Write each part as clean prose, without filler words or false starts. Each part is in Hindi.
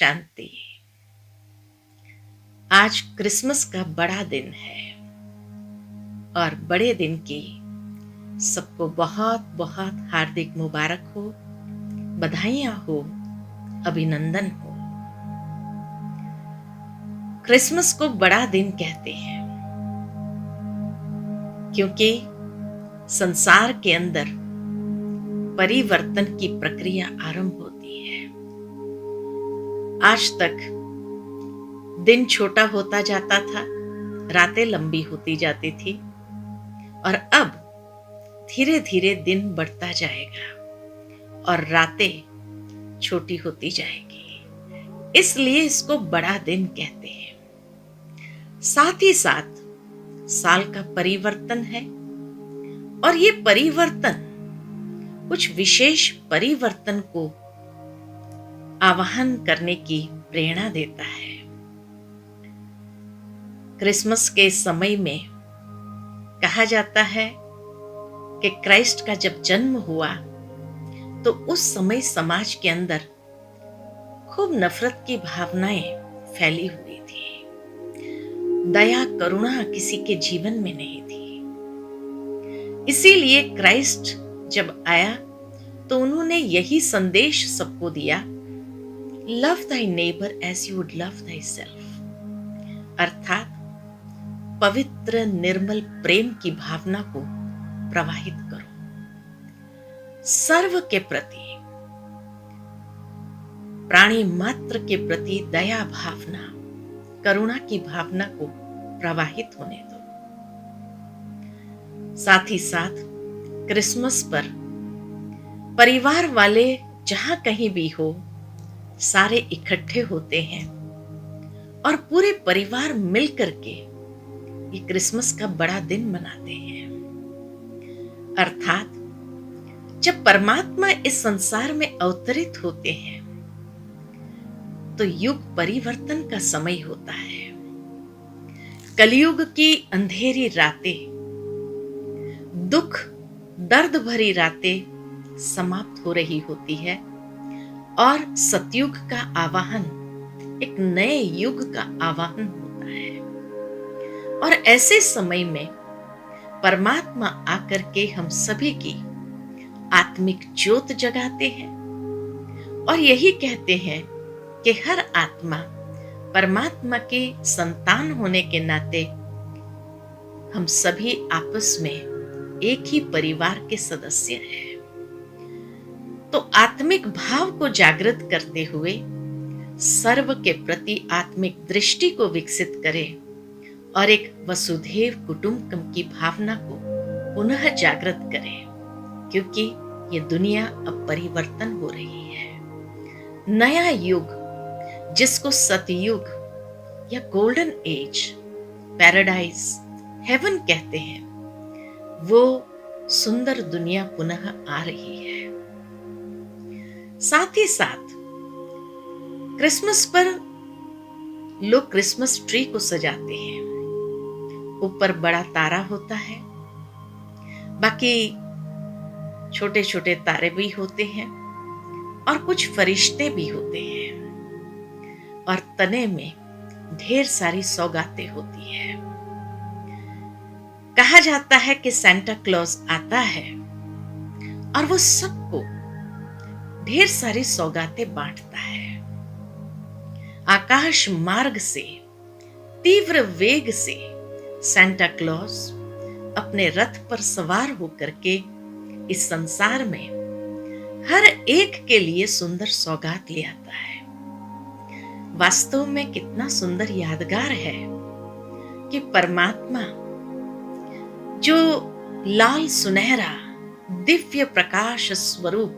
शांति। आज क्रिसमस का बड़ा दिन है और बड़े दिन की सबको बहुत बहुत हार्दिक मुबारक हो, बधाइयां हो, अभिनंदन हो। क्रिसमस को बड़ा दिन कहते हैं क्योंकि संसार के अंदर परिवर्तन की प्रक्रिया आरंभ होती है। आज तक दिन छोटा होता जाता था, रातें लंबी होती जाती थी और अब धीरे धीरे दिन बढ़ता जाएगा और रातें छोटी होती जाएगी। इसलिए इसको बड़ा दिन कहते हैं। साथ ही साथ साल का परिवर्तन है और ये परिवर्तन कुछ विशेष परिवर्तन को आवाहन करने की प्रेरणा देता है। क्रिसमस के समय में कहा जाता है कि क्राइस्ट का जब जन्म हुआ तो उस समय समाज के अंदर खूब नफरत की भावनाएं फैली हुई थी। दया करुणा किसी के जीवन में नहीं थी। इसीलिए क्राइस्ट जब आया तो उन्होंने यही संदेश सबको दिया, love thy neighbour as you would love thyself, अर्थात पवित्र निर्मल प्रेम की भावना को प्रवाहित करो। सर्व के प्रति, प्राणी मात्र के प्रति दया भावना, करुणा की भावना को प्रवाहित होने दो। साथ ही साथ क्रिसमस पर परिवार वाले जहां कहीं भी हो, सारे इकट्ठे होते हैं और पूरे परिवार मिलकर के ये क्रिसमस का बड़ा दिन मनाते हैं। अर्थात जब परमात्मा इस संसार में अवतरित होते हैं तो युग परिवर्तन का समय होता है। कलयुग की अंधेरी रातें, दुख दर्द भरी रातें समाप्त हो रही होती है और सतयुग का आवाहन, एक नए युग का आवाहन होता है। और ऐसे समय में परमात्मा आकर के हम सभी की आत्मिक ज्योत जगाते हैं और यही कहते हैं कि हर आत्मा परमात्मा के संतान होने के नाते हम सभी आपस में एक ही परिवार के सदस्य हैं। तो आत्मिक भाव को जागृत करते हुए सर्व के प्रति आत्मिक दृष्टि को विकसित करें और एक वसुधैव कुटुंबकम की भावना को पुनः जागृत करें, क्योंकि ये दुनिया अब परिवर्तन हो रही है। नया युग, जिसको सतयुग या गोल्डन एज, पैराडाइज, हेवन कहते हैं, वो सुंदर दुनिया पुनः आ रही है। साथ ही साथ क्रिसमस पर लोग क्रिसमस ट्री को सजाते हैं। ऊपर बड़ा तारा होता है, बाकी छोटे छोटे तारे भी होते हैं और कुछ फरिश्ते भी होते हैं और तने में ढेर सारी सौगातें होती है। कहा जाता है कि सांता क्लॉज आता है और वो सबको ढेर सारी सौगातें बांटता है। आकाश मार्ग से तीव्र वेग से सांता क्लॉज अपने रथ पर सवार होकर के इस संसार में हर एक के लिए सुंदर सौगात ले आता है। वास्तव में कितना सुंदर यादगार है कि परमात्मा जो लाल सुनहरा दिव्य प्रकाश स्वरूप,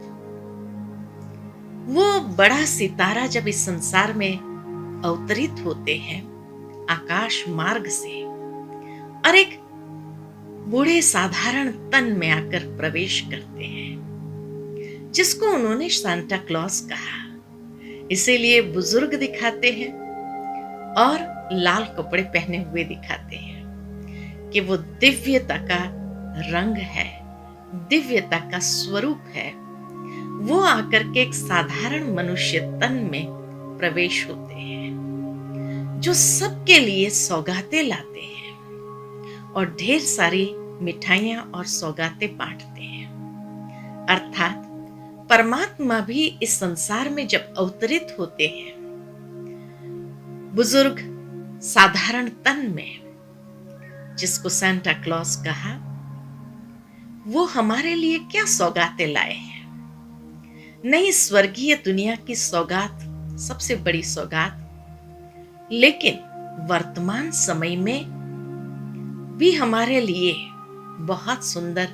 वो बड़ा सितारा जब इस संसार में अवतरित होते हैं आकाश मार्ग से और एक बूढ़े साधारण तन में आकर प्रवेश करते हैं, जिसको उन्होंने सांता क्लॉज कहा। इसीलिए बुजुर्ग दिखाते हैं और लाल कपड़े पहने हुए दिखाते हैं कि वो दिव्यता का रंग है, दिव्यता का स्वरूप है। वो आकर के एक साधारण मनुष्य तन में प्रवेश होते हैं, जो सबके लिए सौगातें लाते हैं और ढेर सारी मिठाइयां और सौगातें बांटते हैं। अर्थात परमात्मा भी इस संसार में जब अवतरित होते हैं, बुजुर्ग साधारण तन में, जिसको सांता क्लॉज कहा, वो हमारे लिए क्या सौगातें लाए हैं। नई स्वर्गीय दुनिया की सौगात सबसे बड़ी सौगात, लेकिन वर्तमान समय में भी हमारे लिए बहुत सुंदर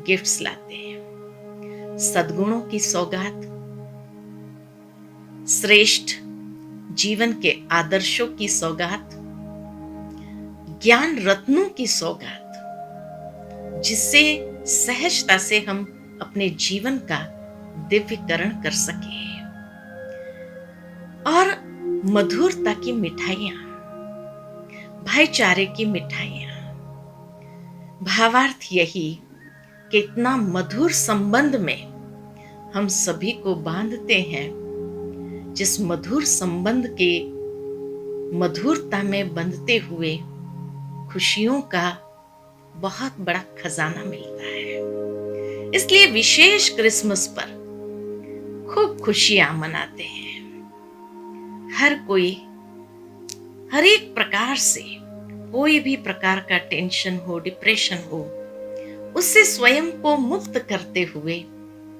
गिफ्ट्स लाते हैं। सद्गुणों की सौगात, श्रेष्ठ जीवन के आदर्शों की सौगात, ज्ञान रत्नों की सौगात, जिससे सहजता से हम अपने जीवन का दिव्यकरण कर सके, और मधुरता की मिठाइयां, भाईचारे की मिठाइयां। भावार्थ यही कि इतना मधुर संबंध में हम सभी को बांधते हैं, जिस मधुर संबंध के मधुरता में बंधते हुए खुशियों का बहुत बड़ा खजाना मिलता है। इसलिए विशेष क्रिसमस पर खूब खुशियां मनाते हैं। हर कोई हर एक प्रकार से, कोई भी प्रकार का टेंशन हो, डिप्रेशन हो, उससे स्वयं को मुक्त करते हुए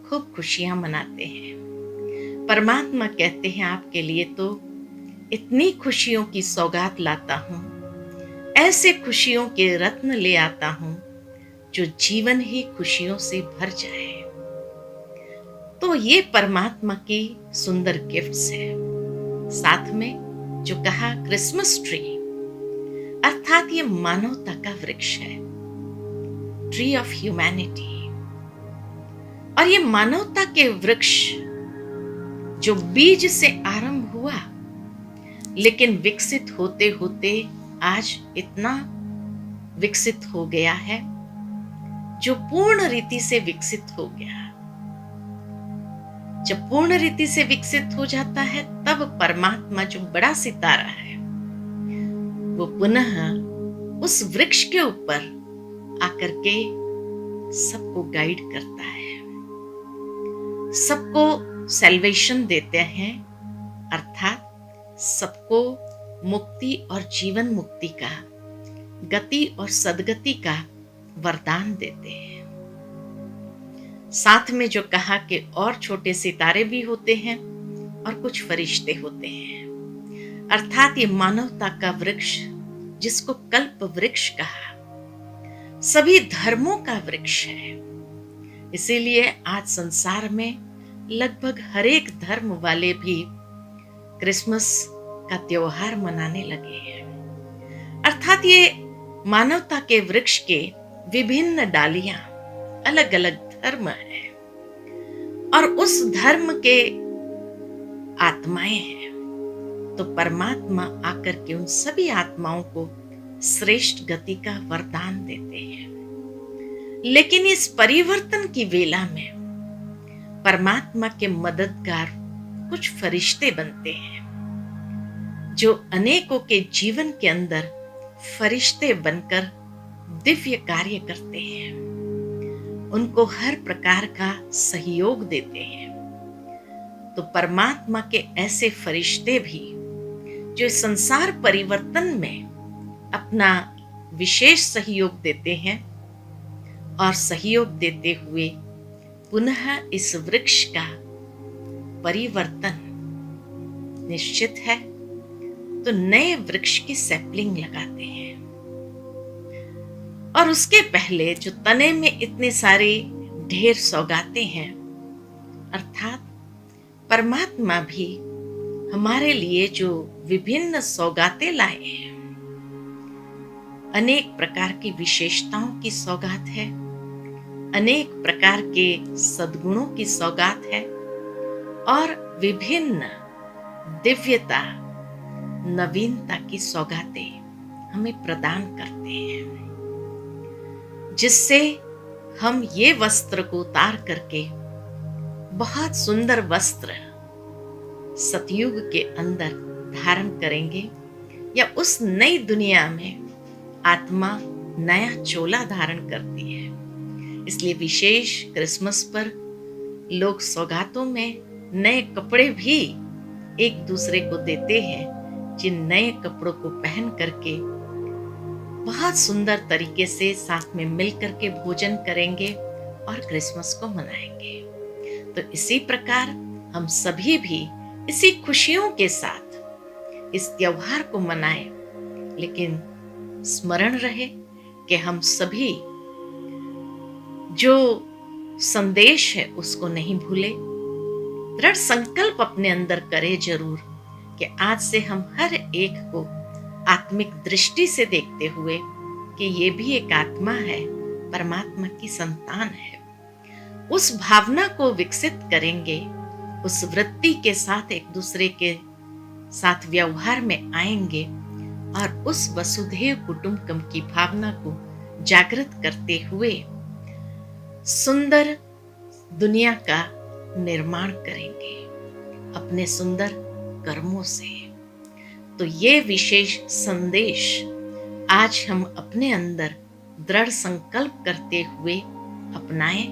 खूब खुशियां मनाते हैं। परमात्मा कहते हैं, आपके लिए तो इतनी खुशियों की सौगात लाता हूं, ऐसे खुशियों के रत्न ले आता हूं जो जीवन ही खुशियों से भर जाए। तो ये परमात्मा की सुंदर गिफ्ट्स है। साथ में जो कहा क्रिसमस ट्री, अर्थात ये मानवता का वृक्ष है, ट्री ऑफ ह्यूमैनिटी। और ये मानवता के वृक्ष जो बीज से आरंभ हुआ, लेकिन विकसित होते होते आज इतना विकसित हो गया है, जो पूर्ण रीति से विकसित हो गया। जब पूर्ण रीति से विकसित हो जाता है, तब परमात्मा जो बड़ा सितारा है, वो पुनः उस वृक्ष के ऊपर आकर के सबको गाइड करता है, सबको सैल्वेशन देते हैं, अर्थात सबको मुक्ति और जीवन मुक्ति का, गति और सद्गति का वरदान देते हैं। साथ में जो कहा कि और छोटे सितारे भी होते हैं और कुछ फरिश्ते होते हैं, अर्थात ये मानवता का वृक्ष, जिसको कल्प वृक्ष कहा, सभी धर्मों का वृक्ष है। इसीलिए आज संसार में लगभग हर एक धर्म वाले भी क्रिसमस का त्योहार मनाने लगे हैं। अर्थात ये मानवता के वृक्ष के विभिन्न डालियां, अलग अलग धर्म है, और उस धर्म के आत्माएं हैं। तो परमात्मा आकर के उन सभी आत्माओं को श्रेष्ठ गति का वरदान देते हैं। लेकिन इस परिवर्तन की वेला में परमात्मा के मददगार कुछ फरिश्ते बनते हैं, जो अनेकों के जीवन के अंदर फरिश्ते बनकर दिव्य कार्य करते हैं, उनको हर प्रकार का सहयोग देते हैं। तो परमात्मा के ऐसे फरिश्ते भी जो इस संसार परिवर्तन में अपना विशेष सहयोग देते हैं, और सहयोग देते हुए पुनः इस वृक्ष का परिवर्तन निश्चित है, तो नए वृक्ष की सैपलिंग लगाते हैं। और उसके पहले जो तने में इतने सारे ढेर सौगातें हैं, अर्थात परमात्मा भी हमारे लिए जो विभिन्न सौगातें लाए हैं, अनेक प्रकार की विशेषताओं की सौगात है, अनेक प्रकार के सद्गुणों की सौगात है, और विभिन्न दिव्यता, नवीनता की सौगातें हमें प्रदान करते हैं, जिससे हम ये वस्त्र को उतार करके बहुत सुंदर वस्त्र सतयुग के अंदर धारण करेंगे या उस नई दुनिया में आत्मा नया चोला धारण करती है। इसलिए विशेष क्रिसमस पर लोग सौगातों में नए कपड़े भी एक दूसरे को देते हैं, जिन नए कपड़ों को पहन करके बहुत सुंदर तरीके से साथ में मिल करके भोजन करेंगे और क्रिसमस को मनाएंगे। तो इसी प्रकार हम सभी भी इसी खुशियों के साथ इस त्योहार को मनाएं, लेकिन स्मरण रहे कि हम सभी जो संदेश है उसको नहीं भूले। दृढ़ संकल्प अपने अंदर करें जरूर कि आज से हम हर एक को आत्मिक दृष्टि से देखते हुए कि ये भी एक आत्मा है, परमात्मा की संतान है, उस भावना को विकसित करेंगे, उस वृत्ति के साथ एक दूसरे के साथ व्यवहार में आएंगे और उस वसुधैव कुटुंबकम की भावना को जागृत करते हुए सुंदर दुनिया का निर्माण करेंगे अपने सुंदर कर्मों से। तो ये विशेष संदेश आज हम अपने अंदर दृढ़ संकल्प करते हुए अपनाएं।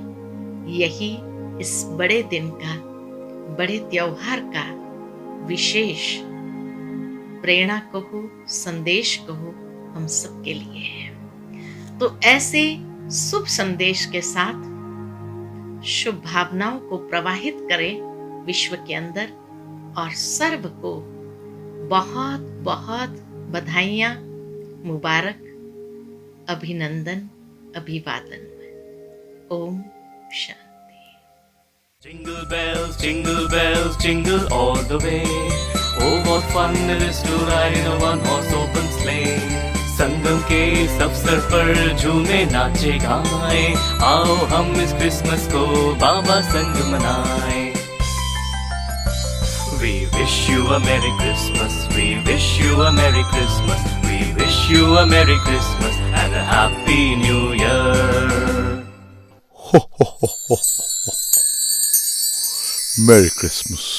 यही इस बड़े दिन का, बड़े त्योहार का विशेष प्रेरणा कहो, संदेश कहो, हम सबके लिए है। तो ऐसे शुभ संदेश के साथ शुभ भावनाओं को प्रवाहित करें विश्व के अंदर और सर्व को बहुत बहुत बधाइयाँ, मुबारक, अभिनंदन, अभिवादन। Om Shanti. Jingle bells, jingle all the way. Oh, what fun it is to ride in a one-horse open sleigh. संगम के इस अवसर पर झूमे नाचे गाए, आओ हम इस क्रिसमस को बाबा संग मनाए। We wish you a Merry Christmas, we wish you a Merry Christmas, we wish you a Merry Christmas and a Happy New Year. Merry Christmas.